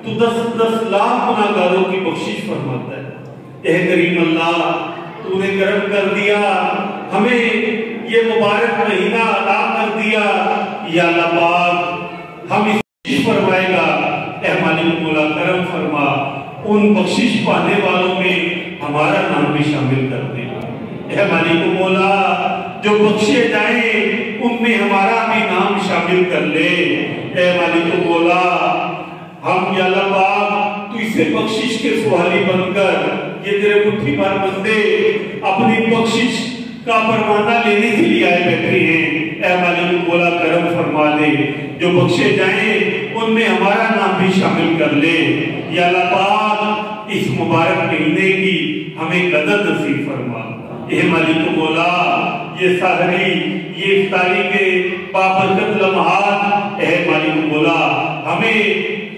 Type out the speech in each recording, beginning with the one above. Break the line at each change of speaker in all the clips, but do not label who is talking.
تو 10 لاکھ گناہگاروں کی بخشش فرماتا ہے۔ اے کریم اللہ، تو نے کرم کر دیا، ہمیں یہ مبارک مہینہ عطا کر دیا، یا اللہ پاک ہم اس بخشش فرمائے گا۔ اے مالک مولا کرم فرما، ان بخشش پانے والوں میں ہمارا نام بھی شامل کر دے۔ اے مالک مولا، جو بخشے جائیں ان میں ہمارا بھی نام شامل کر لے۔ اے مالک مولا، ہم یا اللہ پاک تو اسے بخشش کے سوالی بن کر یہ تیرے مٹھی بھر بندے اپنی بخشش کا پروانہ لینے کے لیے آئے بیٹھے ہیں۔ اے مالک مولا کرم فرما دے، جو بخشے جائیں ان میں ہمارا نام بھی شامل کر لے۔ یا اللہ پاک اس مبارک مہینے کی ہمیں قدر نصیب فرما۔ اے مالک مولا، یہ سحری، یہ افطاری کے بابرکت لمحات، اے مالک مولا ہمیں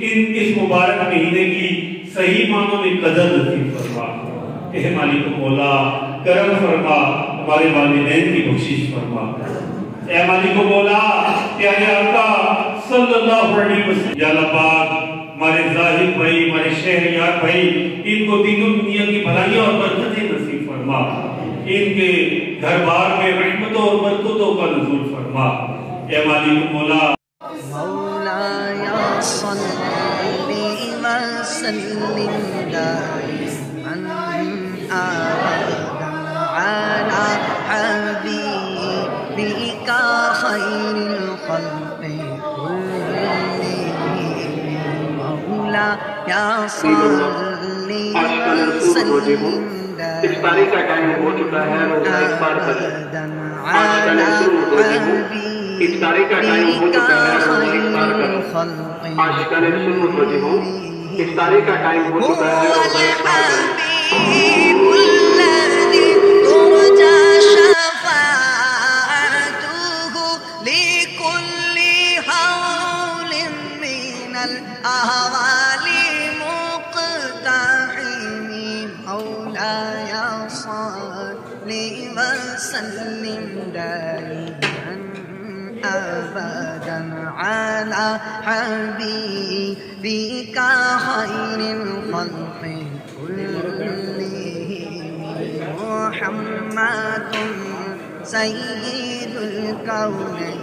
اس مبارک مہینے کی صحیح معنوں میں قدر نصیب فرما۔ اے مالک مولا کرم فرما، ہمارے والدین کی بخشش فرما۔ اے مالک مولا، پیارے آقا صلی اللہ علیہ وسلم، یا اللہ پاک ہمارے ظاہر بھائی، ہمارے شہریار بھائی، ان کو دین و دنیا کی بھلائیاں اور برکتیں نصیب فرما۔ ان کے گھر بار میں رحمتوں اور برکتوں کا نزول فرما۔ اے مالک مولا،
مولایا صلی وسلم دائما ابدا علی حبیبک خیر الخلق کلہم۔ مولایا صلی وسلم
افطاری کا ٹائم ہو چکا ہے، روزہ افطار کریں۔ آج کا لیکچر موجود ہوں، افطاری کا ٹائم ہو چکا ہے، روزہ افطار کریں۔ آج کا لیکچر موجود ہوں، افطاری کا ٹائم ہو چکا ہے، روزہ افطار کریں۔
مولایا صلی وسلم دائما ابدا علی حبیبک خیر الخلق کلہم۔ محمد سید الکونین